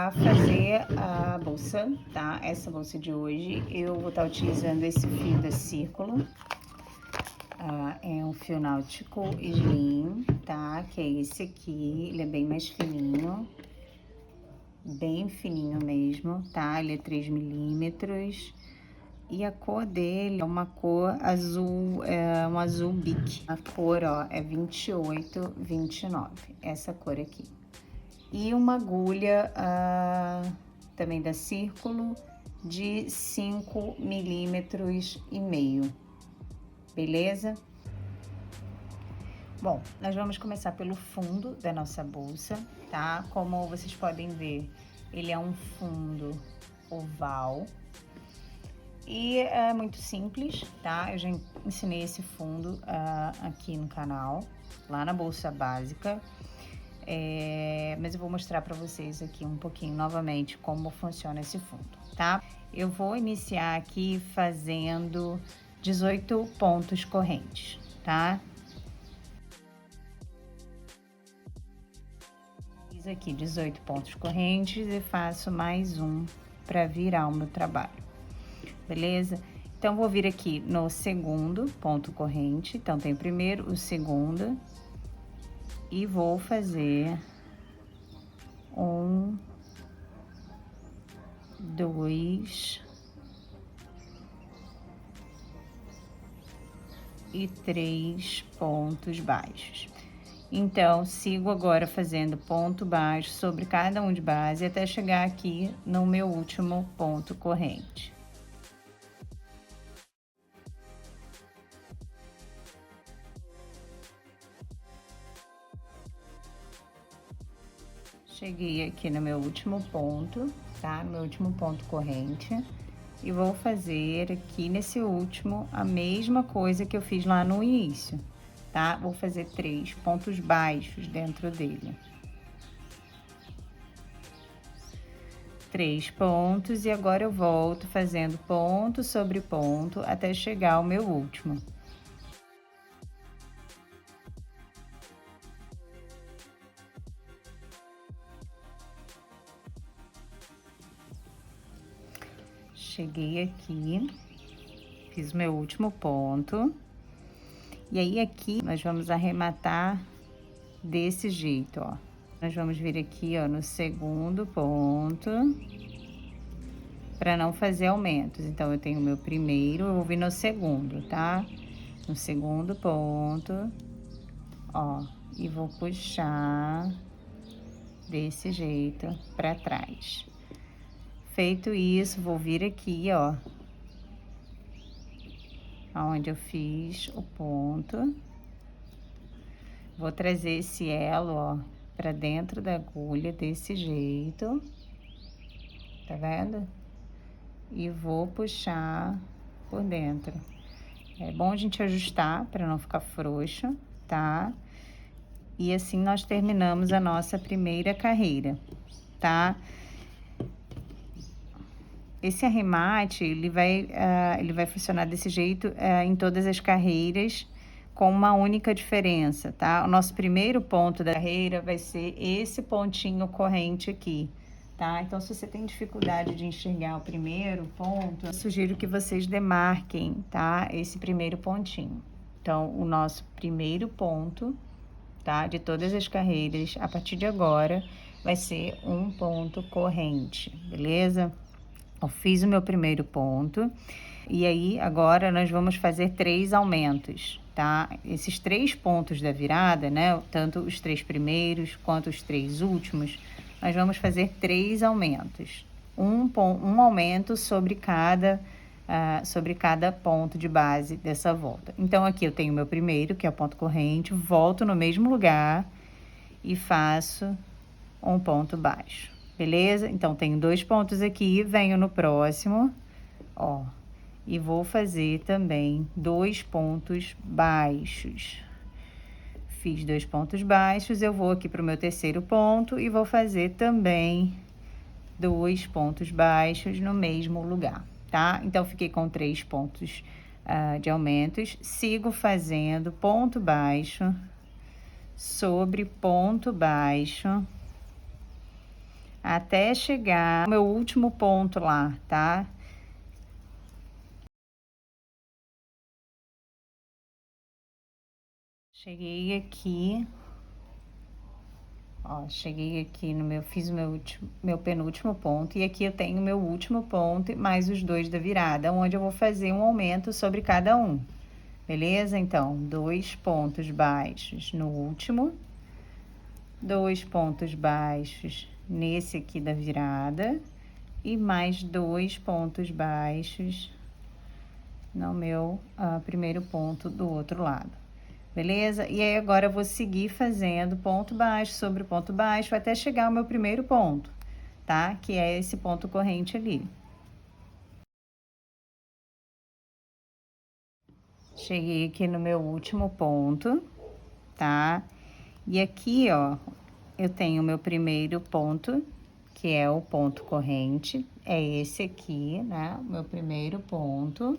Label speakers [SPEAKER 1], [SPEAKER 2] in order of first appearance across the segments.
[SPEAKER 1] a fazer a bolsa, tá? Essa bolsa de hoje, eu vou estar utilizando esse fio da Círculo. É um fio náutico slim, tá? Que é esse aqui, ele é bem mais fininho. Bem fininho mesmo, tá? Ele é 3 milímetros. E a cor dele é uma cor azul, é um azul bique. A cor, ó, é 28, 29, essa cor aqui. E uma agulha também da Círculo de 5 milímetros e meio, beleza? Bom, nós vamos começar pelo fundo da nossa bolsa, tá? Como vocês podem ver, ele é um fundo oval. E é muito simples, tá? Eu já ensinei esse fundo aqui no canal, lá na bolsa básica. Mas eu vou mostrar para vocês aqui um pouquinho novamente como funciona esse fundo, tá? Eu vou iniciar aqui fazendo 18 pontos correntes, tá? Fiz aqui 18 pontos correntes e faço mais um para virar o meu trabalho. Beleza? Então, vou vir aqui no segundo ponto corrente. Então, tem o primeiro, o segundo. E vou fazer 1, 2 e 3 pontos baixos. Então, sigo agora fazendo ponto baixo sobre cada um de base até chegar aqui no meu último ponto corrente. Cheguei aqui no meu último ponto, tá? No meu último ponto corrente. E vou fazer aqui nesse último a mesma coisa que eu fiz lá no início, tá? Vou fazer 3 pontos baixos dentro dele. 3 pontos e agora eu volto fazendo ponto sobre ponto até chegar ao meu último. Cheguei aqui, fiz meu último ponto. E aí, aqui, nós vamos arrematar desse jeito, ó. Nós vamos vir aqui, ó, no segundo ponto, para não fazer aumentos. Então, eu tenho o meu primeiro, eu vou vir no segundo, tá? No segundo ponto, ó, e vou puxar desse jeito para trás. Feito isso, vou vir aqui, ó, aonde eu fiz o ponto. Vou trazer esse elo, ó, pra dentro da agulha desse jeito. Tá vendo? E vou puxar por dentro. É bom a gente ajustar para não ficar frouxo, tá? E assim nós terminamos a nossa primeira carreira, tá? Esse arremate, ele vai funcionar desse jeito em todas as carreiras, com uma única diferença, tá? O nosso primeiro ponto da carreira vai ser esse pontinho corrente aqui, tá? Então, se você tem dificuldade de enxergar o primeiro ponto, eu sugiro que vocês demarquem, tá? Esse primeiro pontinho. Então, o nosso primeiro ponto, tá? De todas as carreiras, a partir de agora, vai ser um ponto corrente, beleza? Eu fiz o meu primeiro ponto, e aí agora nós vamos fazer 3 aumentos, tá? Esses 3 pontos da virada, né? Tanto os 3 primeiros quanto os 3 últimos, nós vamos fazer 3 aumentos. Um aumento sobre cada ponto de base dessa volta. Então, aqui eu tenho o meu primeiro, que é o ponto corrente, volto no mesmo lugar e faço um ponto baixo. Beleza? Então, tenho 2 pontos aqui, venho no próximo, ó, e vou fazer também 2 pontos baixos. Fiz 2 pontos baixos, eu vou aqui para o meu terceiro ponto e vou fazer também 2 pontos baixos no mesmo lugar, tá? Então, fiquei com 3 pontos de aumentos, sigo fazendo ponto baixo sobre ponto baixo, até chegar ao meu último ponto lá, tá? Cheguei aqui, ó, cheguei aqui no meu, fiz o meu penúltimo ponto, e aqui eu tenho o meu último ponto mais os dois da virada, onde eu vou fazer um aumento sobre cada um. Beleza? Então, 2 pontos baixos no último, 2 pontos baixos nesse aqui da virada e mais 2 pontos baixos no meu primeiro ponto do outro lado. Beleza? E aí agora eu vou seguir fazendo ponto baixo sobre ponto baixo até chegar ao meu primeiro ponto, tá? Que é esse ponto corrente ali. Cheguei aqui no meu último ponto, tá? E aqui, ó, eu tenho o meu primeiro ponto, que é o ponto corrente, é esse aqui, né? O meu primeiro ponto.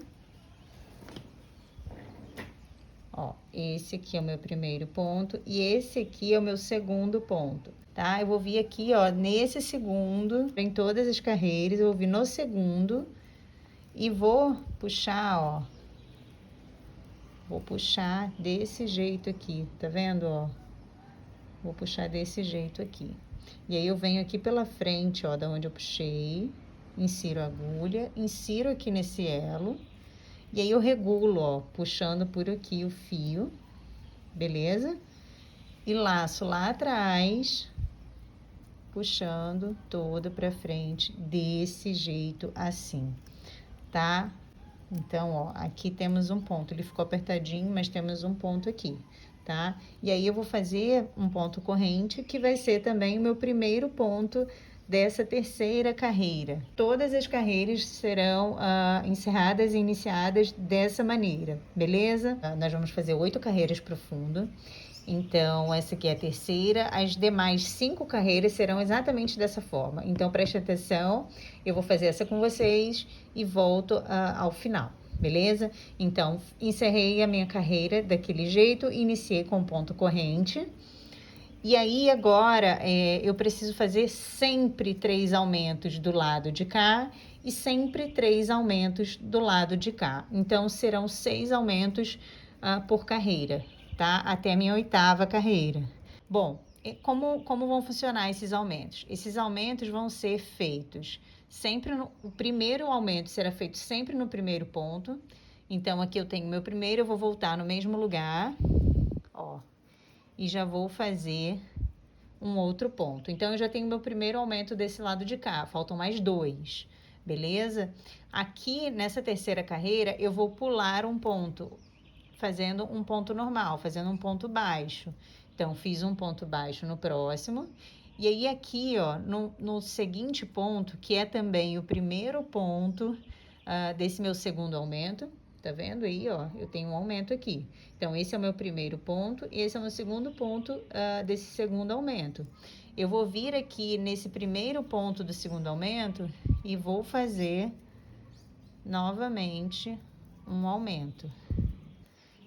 [SPEAKER 1] Ó, esse aqui é o meu primeiro ponto e esse aqui é o meu segundo ponto, tá? Eu vou vir aqui, ó, nesse segundo, em todas as carreiras, eu vou vir no segundo e vou puxar, ó. Vou puxar desse jeito aqui, tá vendo, ó? Vou puxar desse jeito aqui. E aí eu venho aqui pela frente, ó, da onde eu puxei, insiro a agulha, insiro aqui nesse elo, e aí eu regulo, ó, puxando por aqui o fio, beleza? E laço lá atrás, puxando todo pra frente, desse jeito assim, tá? Então, ó, aqui temos um ponto, ele ficou apertadinho, mas temos um ponto aqui, tá? E aí eu vou fazer um ponto corrente, que vai ser também o meu primeiro ponto dessa terceira carreira. Todas as carreiras serão encerradas e iniciadas dessa maneira, beleza? Nós vamos fazer 8 carreiras pro fundo. Então, essa aqui é a terceira. As demais 5 carreiras serão exatamente dessa forma. Então, preste atenção. Eu vou fazer essa com vocês e volto ao final, beleza? Então, encerrei a minha carreira daquele jeito, iniciei com ponto corrente. E aí, agora, eu preciso fazer sempre 3 aumentos do lado de cá e sempre 3 aumentos do lado de cá. Então, serão 6 aumentos por carreira, tá? Até a minha 8ª carreira. Bom, como vão funcionar esses aumentos? Esses aumentos vão ser feitos sempre o primeiro aumento será feito sempre no primeiro ponto. Então, aqui eu tenho meu primeiro, eu vou voltar no mesmo lugar, ó, e já vou fazer um outro ponto. Então, eu já tenho meu primeiro aumento desse lado de cá, faltam mais 2, beleza? Aqui, nessa terceira carreira, eu vou pular um ponto, fazendo um ponto normal, fazendo um ponto baixo. Então, fiz um ponto baixo no próximo. E aí, aqui, ó, no seguinte ponto, que é também o primeiro ponto desse meu segundo aumento, tá vendo aí, ó? Eu tenho um aumento aqui. Então, esse é o meu primeiro ponto e esse é o meu segundo ponto desse segundo aumento. Eu vou vir aqui nesse primeiro ponto do segundo aumento e vou fazer novamente um aumento.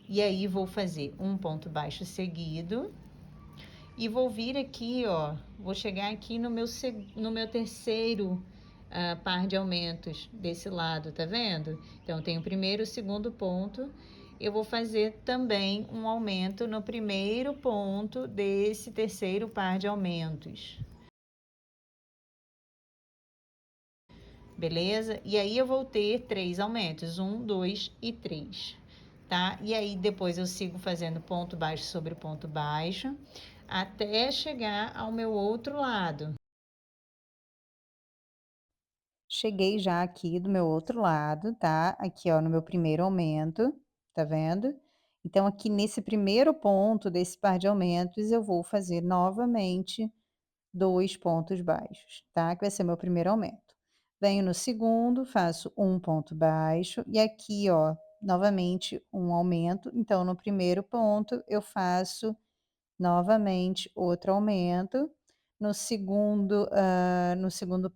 [SPEAKER 1] E aí, vou fazer um ponto baixo seguido. E vou vir aqui, ó, vou chegar aqui no meu terceiro par de aumentos desse lado, tá vendo? Então, tem o primeiro e o segundo ponto. Eu vou fazer também um aumento no primeiro ponto desse terceiro par de aumentos. Beleza? E aí, eu vou ter 3 aumentos, 1, 2 e 3, tá? E aí, depois eu sigo fazendo ponto baixo sobre ponto baixo, até chegar ao meu outro lado. Cheguei já aqui do meu outro lado, tá? Aqui, ó, no meu primeiro aumento, tá vendo? Então, aqui nesse primeiro ponto desse par de aumentos, eu vou fazer novamente 2 pontos baixos, tá? Que vai ser meu primeiro aumento. Venho no segundo, faço um ponto baixo e aqui, ó, novamente um aumento. Então, no primeiro ponto, eu faço novamente outro aumento. No segundo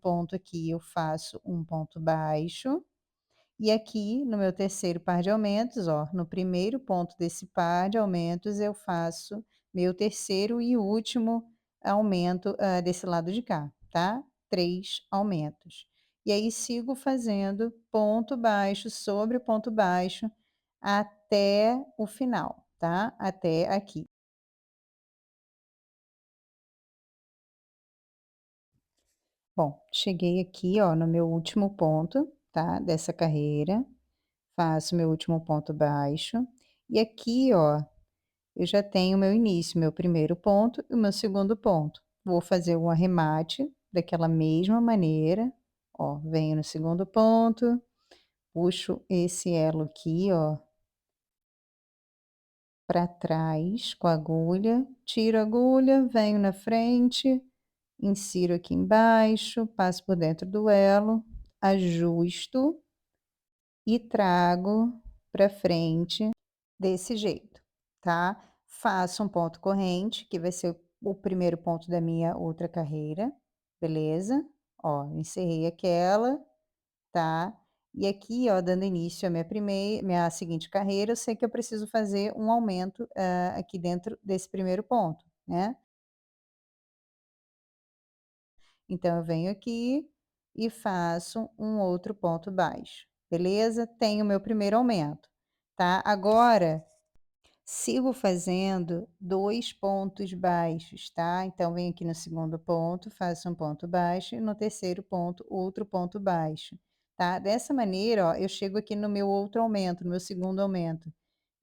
[SPEAKER 1] ponto aqui, eu faço um ponto baixo. E aqui, no meu terceiro par de aumentos, ó, no primeiro ponto desse par de aumentos, eu faço meu terceiro e último aumento desse lado de cá, tá? 3 aumentos. E aí sigo fazendo ponto baixo sobre ponto baixo até o final, tá? Até aqui. Bom, cheguei aqui, ó, no meu último ponto, tá? Dessa carreira, faço meu último ponto baixo, e aqui, ó, eu já tenho meu início, meu primeiro ponto e o meu segundo ponto. Vou fazer um arremate daquela mesma maneira, ó, venho no segundo ponto, puxo esse elo aqui, ó, para trás com a agulha, tiro a agulha, venho na frente, insiro aqui embaixo, passo por dentro do elo, ajusto e trago para frente desse jeito, tá? Faço um ponto corrente, que vai ser o primeiro ponto da minha outra carreira, beleza? Ó, encerrei aquela, tá? E aqui, ó, dando início à minha seguinte carreira, eu sei que eu preciso fazer um aumento, aqui dentro desse primeiro ponto, né? Então, eu venho aqui e faço um outro ponto baixo, beleza? Tenho meu primeiro aumento, tá? Agora, sigo fazendo 2 pontos baixos, tá? Então, venho aqui no segundo ponto, faço um ponto baixo e no terceiro ponto, outro ponto baixo, tá? Dessa maneira, ó, eu chego aqui no meu outro aumento, no meu segundo aumento,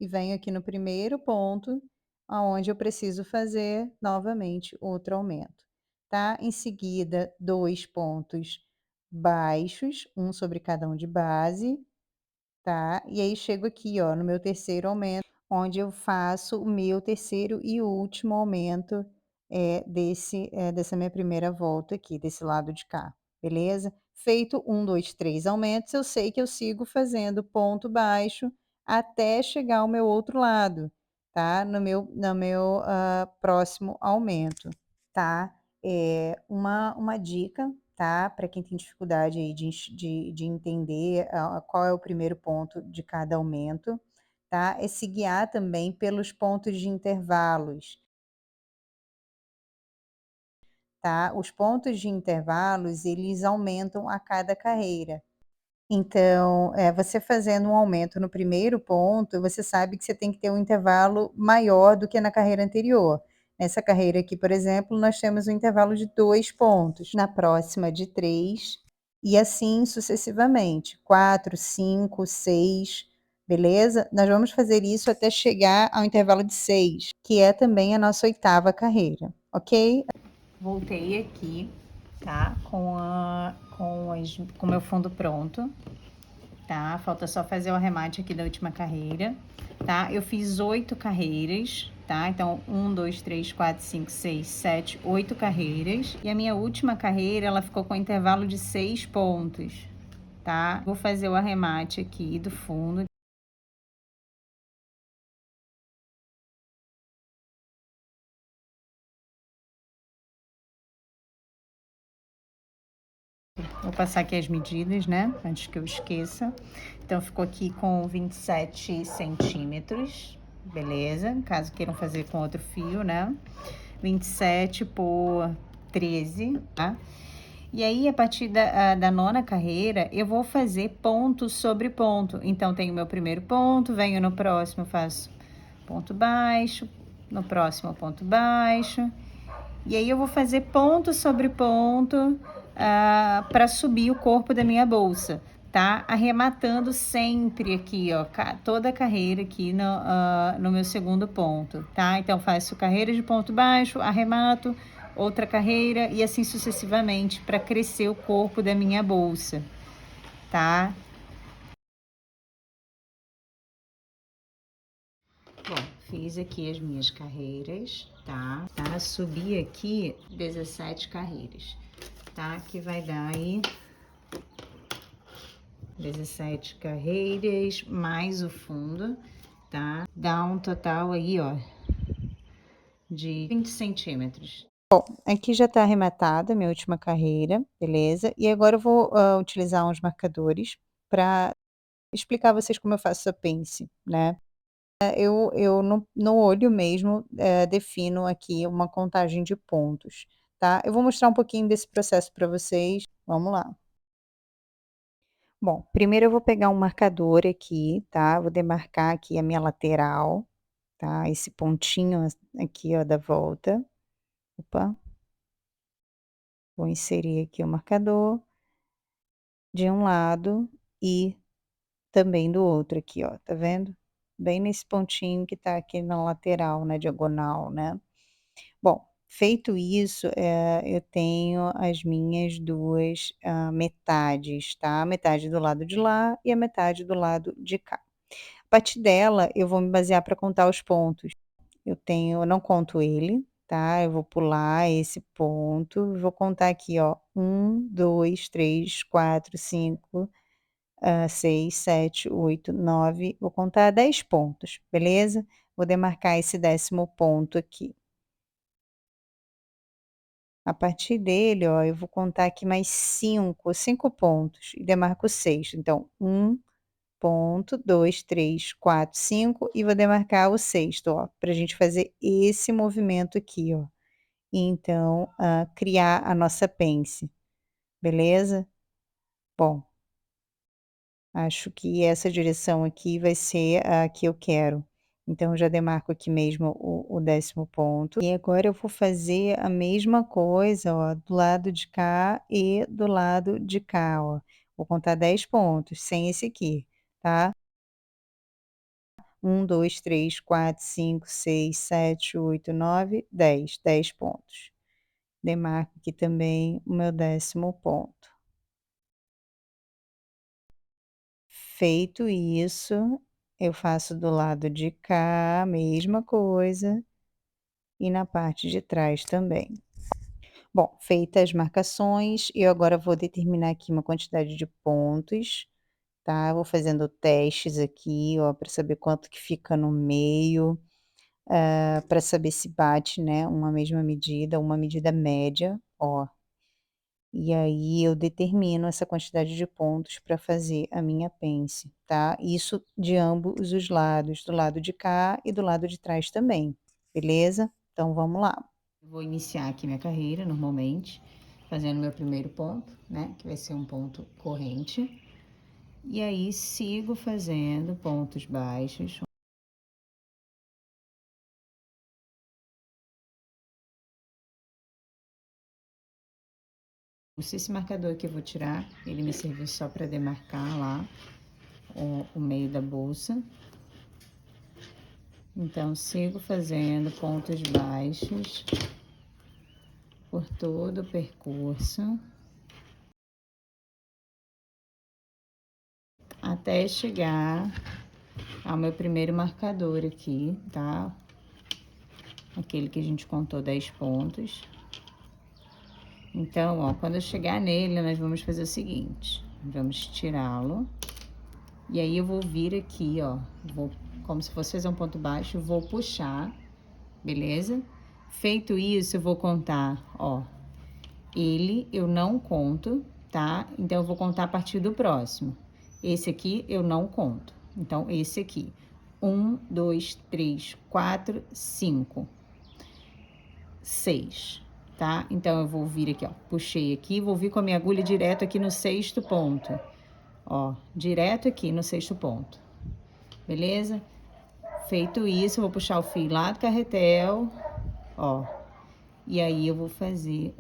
[SPEAKER 1] e venho aqui no primeiro ponto, aonde eu preciso fazer novamente outro aumento, tá? Em seguida, 2 pontos baixos, um sobre cada um de base, tá? E aí chego aqui, ó, no meu terceiro aumento, onde eu faço o meu terceiro e último aumento, dessa minha primeira volta aqui, desse lado de cá, beleza? Feito 1, 2, 3 aumentos, eu sei que eu sigo fazendo ponto baixo até chegar ao meu outro lado, tá? No meu próximo aumento, tá? Uma dica, tá, para quem tem dificuldade aí de entender, qual é o primeiro ponto de cada aumento, tá, é se guiar também pelos pontos de intervalos, tá. Os pontos de intervalos, eles aumentam a cada carreira. Então, você fazendo um aumento no primeiro ponto, você sabe que você tem que ter um intervalo maior do que na carreira anterior. Nessa carreira aqui, por exemplo, nós temos um intervalo de 2 pontos, na próxima de 3, e assim sucessivamente, 4, 5, 6, beleza? Nós vamos fazer isso até chegar ao intervalo de 6, que é também a nossa oitava carreira, ok? Voltei aqui, tá? Com o meu fundo pronto, tá? Falta só fazer o arremate aqui da última carreira, tá? Eu fiz 8 carreiras, tá? Então, 1, 2, 3, 4, 5, 6, 7, 8 carreiras. E a minha última carreira, ela ficou com intervalo de 6 pontos, tá? Vou fazer o arremate aqui do fundo. Vou passar aqui as medidas, né? Antes que eu esqueça. Então, ficou aqui com 27 centímetros, beleza? Caso queiram fazer com outro fio, né? 27 por 13, tá? E aí, a partir da nona carreira, eu vou fazer ponto sobre ponto. Então, tenho meu primeiro ponto, venho no próximo, faço ponto baixo, no próximo ponto baixo. E aí, eu vou fazer ponto sobre ponto para subir o corpo da minha bolsa, tá? Arrematando sempre aqui, ó, toda a carreira aqui no meu segundo ponto, tá? Então, faço carreira de ponto baixo, arremato, outra carreira e assim sucessivamente para crescer o corpo da minha bolsa, tá? Bom, fiz aqui as minhas carreiras, tá? Subi aqui 17 carreiras, tá? Que vai dar aí 17 carreiras, mais o fundo, tá? Dá um total aí, ó, de 20 centímetros. Bom, aqui já tá arrematada a minha última carreira, beleza? E agora eu vou utilizar uns marcadores para explicar a vocês como eu faço a pence, né? Eu no olho mesmo defino aqui uma contagem de pontos, tá? Eu vou mostrar um pouquinho desse processo para vocês, vamos lá. Bom, primeiro eu vou pegar um marcador aqui, tá? Vou demarcar aqui a minha lateral, tá? Esse pontinho aqui, ó, da volta. Opa, vou inserir aqui o marcador de um lado e também do outro aqui, ó, tá vendo? Bem nesse pontinho que tá aqui na lateral, na diagonal, né? Bom, feito isso, eu tenho as minhas 2 metades, tá? A metade do lado de lá e a metade do lado de cá. A partir dela, eu vou me basear para contar os pontos. Eu não conto ele, tá? Eu vou pular esse ponto, vou contar aqui, ó, 1, 2, 3, 4, 5, 6, 7, 8, 9, vou contar 10 pontos, beleza? Vou demarcar esse 10º ponto aqui. A partir dele, ó, eu vou contar aqui mais 5 pontos e demarco o 6º. Então, 1 ponto, 2, 3, 4, 5 e vou demarcar o 6º, ó, pra gente fazer esse movimento aqui, ó. E então, criar a nossa pence, beleza? Bom, acho que essa direção aqui vai ser a que eu quero. Então, eu já demarco aqui mesmo o 10º ponto. E agora eu vou fazer a mesma coisa, ó, do lado de cá e do lado de cá, ó. Vou contar 10 pontos, sem esse aqui, tá? 1, 2, 3, 4, 5, 6, 7, 8, 9, 10. 10 pontos. Demarco aqui também o meu 10º ponto. Feito isso, eu faço do lado de cá a mesma coisa e na parte de trás também. Bom, feitas as marcações, eu agora vou determinar aqui uma quantidade de pontos, tá? Vou fazendo testes aqui, ó, para saber quanto que fica no meio, para saber se bate, né, uma mesma medida, uma medida média, ó. E aí eu determino essa quantidade de pontos para fazer a minha pence, tá? Isso de ambos os lados, do lado de cá e do lado de trás também, beleza? Então vamos lá. Vou iniciar aqui minha carreira normalmente, fazendo meu primeiro ponto, né? Que vai ser um ponto corrente. E aí sigo fazendo pontos baixos. Esse marcador que eu vou tirar, ele me serviu só para demarcar lá o meio da bolsa. Então, sigo fazendo pontos baixos por todo o percurso, até chegar ao meu primeiro marcador aqui, tá? Aquele que a gente contou 10 pontos. Então, ó, quando eu chegar nele, nós vamos fazer o seguinte, vamos tirá-lo. E aí, eu vou vir aqui, ó, como se fosse fazer um ponto baixo, vou puxar, beleza? Feito isso, eu vou contar, ó, ele eu não conto, tá? Então, eu vou contar a partir do próximo. Esse aqui eu não conto. Então, esse aqui. 1, 2, 3, 4, 5, 6, tá? Então, eu vou vir aqui, ó. Puxei aqui, vou vir com a minha agulha direto aqui no 6º ponto. Ó, direto aqui no 6º ponto. Beleza? Feito isso, eu vou puxar o fio lá do carretel, ó. E aí, eu vou fazer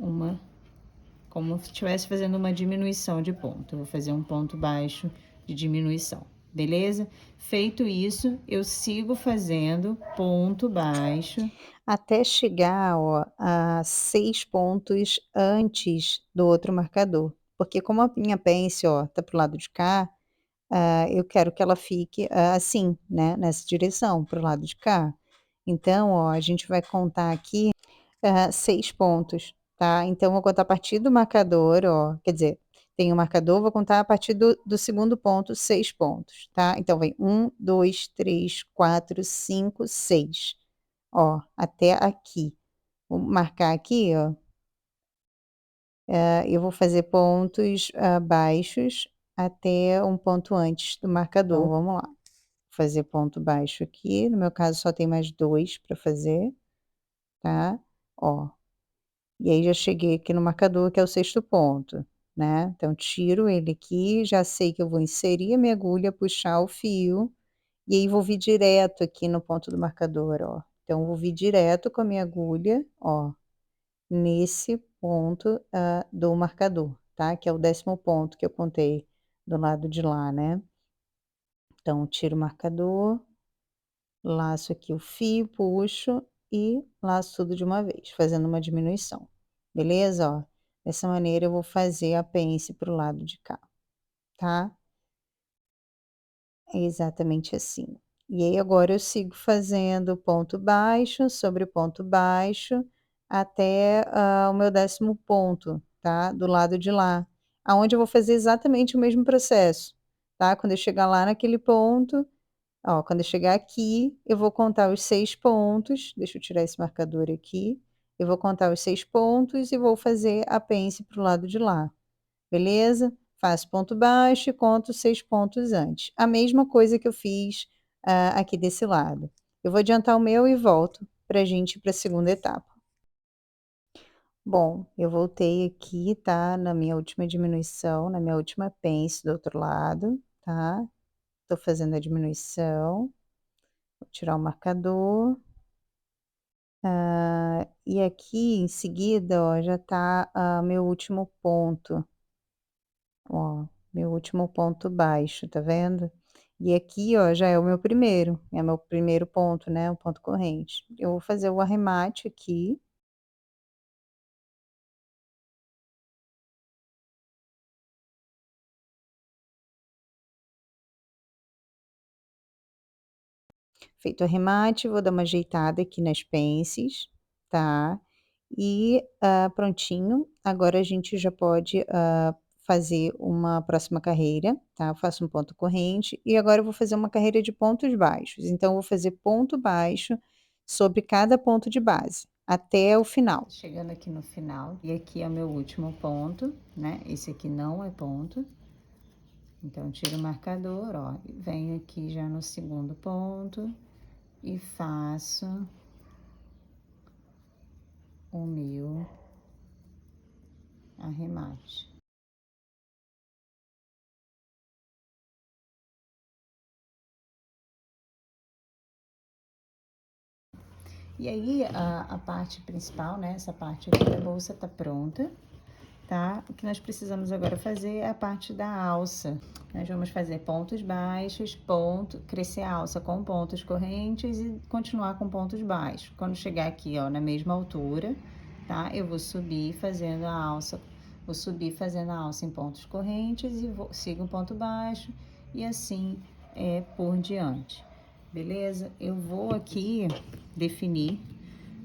[SPEAKER 1] como se estivesse fazendo uma diminuição de ponto. Eu vou fazer um ponto baixo de diminuição, beleza? Feito isso, eu sigo fazendo ponto baixo até chegar, ó, a 6 pontos antes do outro marcador. Porque como a minha pence, ó, tá pro lado de cá, eu quero que ela fique, assim, né, nessa direção, pro lado de cá. Então, ó, a gente vai contar aqui 6 pontos, tá. Então vou contar a partir do marcador, ó, quer dizer, tem o marcador, vou contar a partir do segundo ponto, 6 pontos, tá. Então vem 1, 2, 3, 4, 5, 6, ó, até aqui. Vou marcar aqui, ó, eu vou fazer pontos, baixos até um ponto antes do marcador. Então vamos lá, vou fazer ponto baixo aqui, no meu caso só tem mais 2 para fazer, tá. Ó. E aí já cheguei aqui no marcador, que é o sexto ponto, né. Então tiro ele aqui, já sei que eu vou inserir a minha agulha, puxar o fio, e aí vou vir direto aqui no ponto do marcador, ó. Então vou vir direto com a minha agulha, ó, nesse ponto, do marcador, tá, que é o 10º ponto que eu contei do lado de lá, né. Então tiro o marcador, laço aqui o fio, puxo e laço tudo de uma vez, fazendo uma diminuição, beleza? Ó, dessa maneira eu vou fazer a pence para o lado de cá, tá? É exatamente assim. E aí agora eu sigo fazendo ponto baixo sobre ponto baixo até, o meu 10º ponto, tá, do lado de lá, aonde eu vou fazer exatamente o mesmo processo, tá? Quando eu chegar lá naquele ponto, ó, quando eu chegar aqui, eu vou contar os 6 pontos, deixa eu tirar esse marcador aqui, eu vou contar os 6 pontos e vou fazer a pence para o lado de lá, beleza? Faço ponto baixo e conto 6 pontos antes. A mesma coisa que eu fiz, aqui desse lado. Eu vou adiantar o meu e volto pra gente ir pra segunda etapa. Bom, eu voltei aqui, tá, na minha última diminuição, na minha última pence do outro lado, tá? Tô fazendo a diminuição. Vou tirar o marcador. E aqui em seguida, ó, já tá, meu último ponto, ó, meu último ponto baixo, tá vendo? E aqui, ó, já é meu primeiro ponto, né, o ponto corrente. Eu vou fazer o arremate aqui, feito o arremate, vou dar uma ajeitada aqui nas pences, tá? E, prontinho, agora a gente já pode, fazer uma próxima carreira, tá? Eu faço um ponto corrente e agora eu vou fazer uma carreira de pontos baixos, então eu vou fazer ponto baixo sobre cada ponto de base, até o final. Chegando aqui no final, e aqui é o meu último ponto, né? Esse aqui não é ponto. Então, tiro o marcador, ó, e venho aqui já no segundo ponto e faço o meu arremate. E aí, a parte principal, né, essa parte aqui da bolsa tá pronta, tá? O que nós precisamos agora fazer é a parte da alça. Nós vamos fazer pontos baixos, crescer a alça com pontos correntes e continuar com pontos baixos. Quando chegar aqui, ó, na mesma altura, tá? Eu vou subir fazendo a alça, em pontos correntes e sigo um ponto baixo e assim por diante. Beleza? Eu vou aqui definir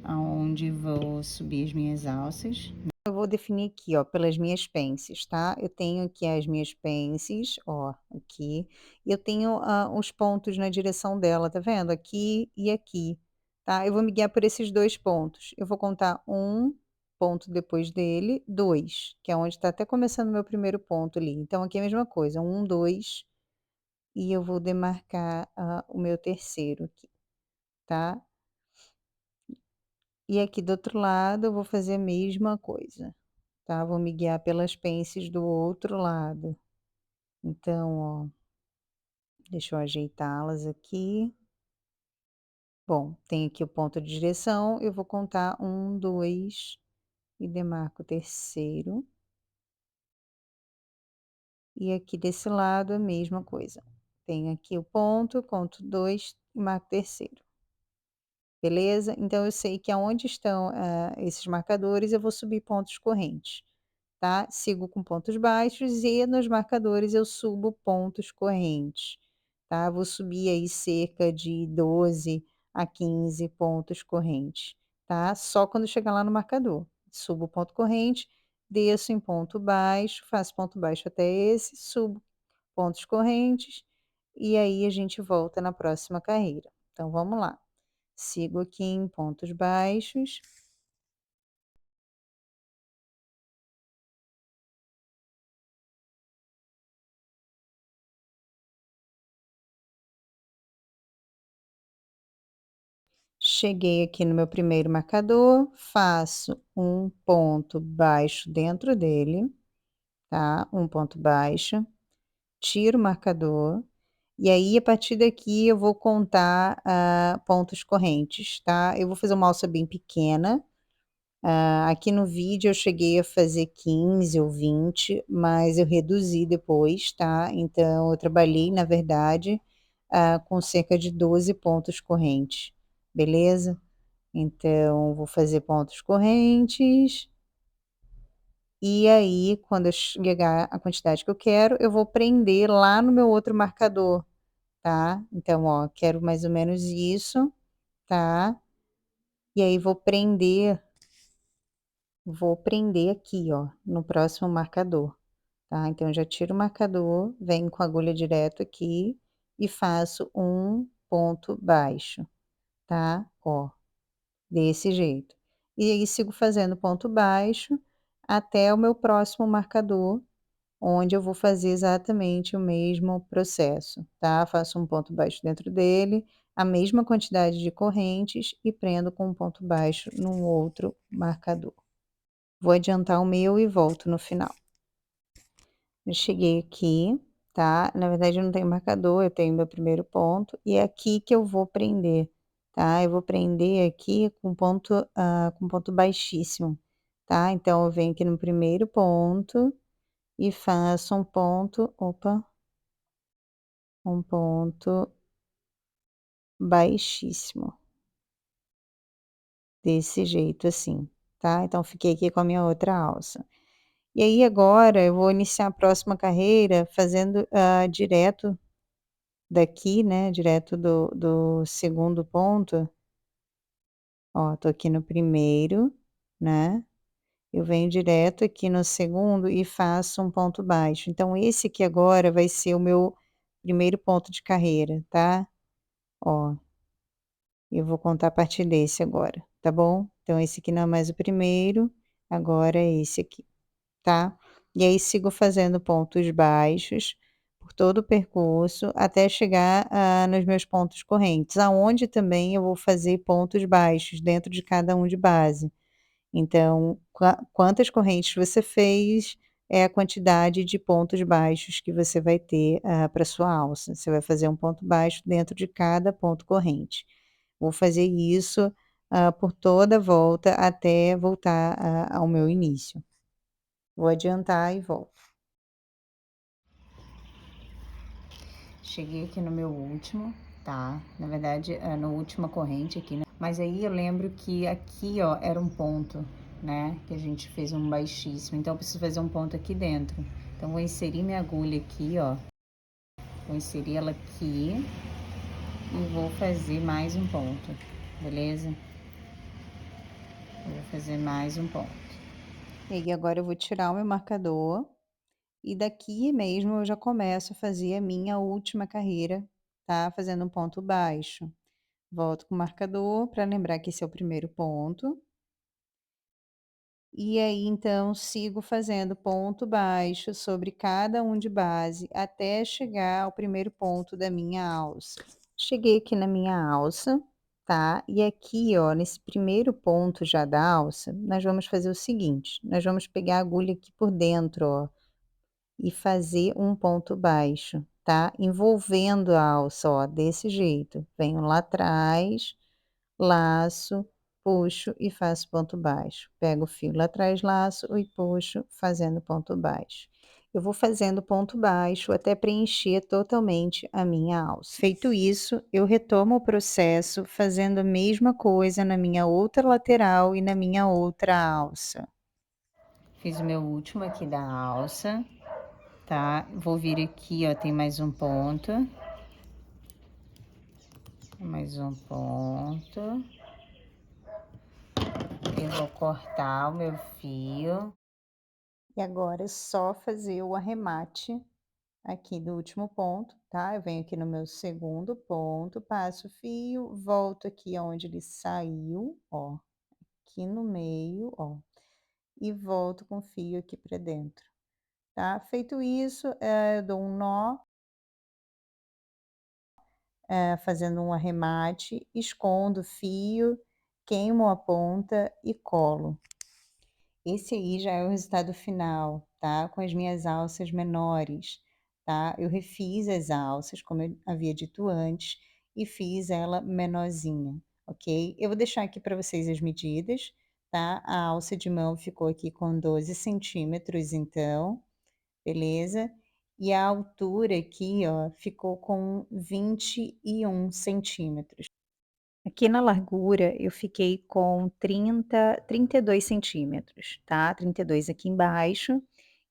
[SPEAKER 1] aonde vou subir as minhas alças. Eu vou definir aqui, ó, pelas minhas pences, tá? Eu tenho aqui as minhas pences, ó, aqui. E eu tenho, os pontos na direção dela, tá vendo? Aqui e aqui, tá? Eu vou me guiar por esses 2 pontos. Eu vou contar um ponto depois dele, 2, que é onde tá até começando o meu primeiro ponto ali. Então aqui é a mesma coisa, 1, 2, e eu vou demarcar, o meu terceiro aqui, tá? E aqui do outro lado eu vou fazer a mesma coisa, tá? Vou me guiar pelas pences do outro lado. Então, ó, deixa eu ajeitá-las aqui. Bom, tem aqui o ponto de direção, eu vou contar 1, 2 e demarco o terceiro. E aqui desse lado a mesma coisa. Tenho aqui o ponto, conto 2 e marco o terceiro. Beleza? Então eu sei que aonde estão, esses marcadores eu vou subir pontos correntes. Tá? Sigo com pontos baixos e nos marcadores eu subo pontos correntes, tá? Vou subir aí cerca de 12 a 15 pontos correntes, tá? Só quando chegar lá no marcador. Subo o ponto corrente, desço em ponto baixo, faço ponto baixo até esse, subo pontos correntes e aí a gente volta na próxima carreira. Então vamos lá. Sigo aqui em pontos baixos. cheguei aqui no meu primeiro marcador, faço um ponto baixo dentro dele, tá? Um ponto baixo, tiro o marcador, e aí a partir daqui eu vou contar, pontos correntes, tá? Eu vou fazer uma alça bem pequena, aqui no vídeo eu cheguei a fazer 15 ou 20, mas eu reduzi depois, tá? Então eu trabalhei, na verdade, com cerca de 12 pontos correntes, beleza? Então, vou fazer pontos correntes, e aí quando eu chegar a quantidade que eu quero, eu vou prender lá no meu outro marcador, tá? Então, ó, quero mais ou menos isso, tá? E aí vou prender aqui, ó, no próximo marcador, tá? Então, eu já tiro o marcador, venho com a agulha direto aqui e faço um ponto baixo, tá? Ó, desse jeito. E aí sigo fazendo ponto baixo até o meu próximo marcador, onde eu vou fazer exatamente o mesmo processo, tá? Faço um ponto baixo dentro dele, a mesma quantidade de correntes e prendo com um ponto baixo no outro marcador. Vou adiantar o meu e volto no final. Eu cheguei aqui, tá? Na verdade eu não tenho marcador, eu tenho meu primeiro ponto, e é aqui que eu vou prender, tá? Eu vou prender aqui com ponto baixíssimo, tá? Então eu venho aqui no primeiro ponto e faço um ponto baixíssimo, desse jeito assim, tá? Então fiquei aqui com a minha outra alça. E aí agora eu vou iniciar a próxima carreira fazendo, direto daqui, né, direto do segundo ponto, ó, tô aqui no primeiro, né, eu venho direto aqui no segundo e faço um ponto baixo. Então esse aqui agora vai ser o meu primeiro ponto de carreira, tá. Ó, eu vou contar a partir desse agora, tá bom. Então esse aqui não é mais o primeiro, agora é esse aqui, tá. E aí sigo fazendo pontos baixos por todo o percurso até chegar, nos meus pontos correntes, aonde também eu vou fazer pontos baixos dentro de cada um de base. Então, quantas correntes você fez, é a quantidade de pontos baixos que você vai ter, para sua alça. Você vai fazer um ponto baixo dentro de cada ponto corrente. Vou fazer isso, por toda a volta até voltar ao meu início. Vou adiantar e volto. Cheguei aqui no meu último, tá? Na verdade, no última corrente aqui, né? Mas aí eu lembro que aqui, ó, era um ponto, né? Que a gente fez um baixíssimo. Então eu preciso fazer um ponto aqui dentro. Então vou inserir minha agulha aqui, ó. Vou inserir ela aqui e vou fazer mais um ponto, beleza? Vou fazer mais um ponto. E aí agora eu vou tirar o meu marcador e daqui mesmo eu já começo a fazer a minha última carreira, tá? Fazendo um ponto baixo. Volto com o marcador para lembrar que esse é o primeiro ponto. E aí, então, sigo fazendo ponto baixo sobre cada um de base até chegar ao primeiro ponto da minha alça. Cheguei aqui na minha alça, tá? E aqui, ó, nesse primeiro ponto já da alça, nós vamos fazer o seguinte: nós vamos pegar a agulha aqui por dentro, ó, e fazer um ponto baixo, tá? Envolvendo a alça, ó, desse jeito. Venho lá atrás, laço, puxo e faço ponto baixo. Pego o fio lá atrás, laço e puxo, fazendo ponto baixo. Eu vou fazendo ponto baixo até preencher totalmente a minha alça. Feito isso, eu retomo o processo fazendo a mesma coisa na minha outra lateral e na minha outra alça. Fiz o meu último aqui da alça, tá? Vou vir aqui, ó, tem mais um ponto. Mais um ponto. Eu vou cortar o meu fio. E agora é só fazer o arremate aqui do último ponto, tá? Eu venho aqui no meu segundo ponto, passo o fio, volto aqui onde ele saiu, ó, aqui no meio, ó, e volto com o fio aqui para dentro, tá? Feito isso, eu dou um nó fazendo um arremate, escondo o fio, queimo a ponta e colo. Esse aí já é o resultado final, tá, com as minhas alças menores, tá. Eu refiz as alças, como eu havia dito antes, e fiz ela menorzinha, ok. Eu vou deixar aqui para vocês as medidas, tá. A alça de mão ficou aqui com 12 centímetros então, beleza. E a altura aqui, ó, ficou com 21 centímetros. Aqui na largura eu fiquei com 32 centímetros, tá, 32 aqui embaixo,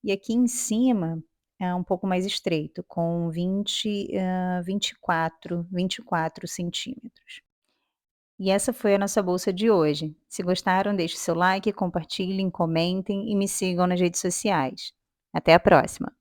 [SPEAKER 1] e aqui em cima é um pouco mais estreito, com 24 centímetros. E essa foi a nossa bolsa de hoje. Se gostaram, deixe seu like, compartilhem, comentem e me sigam nas redes sociais. Até a próxima.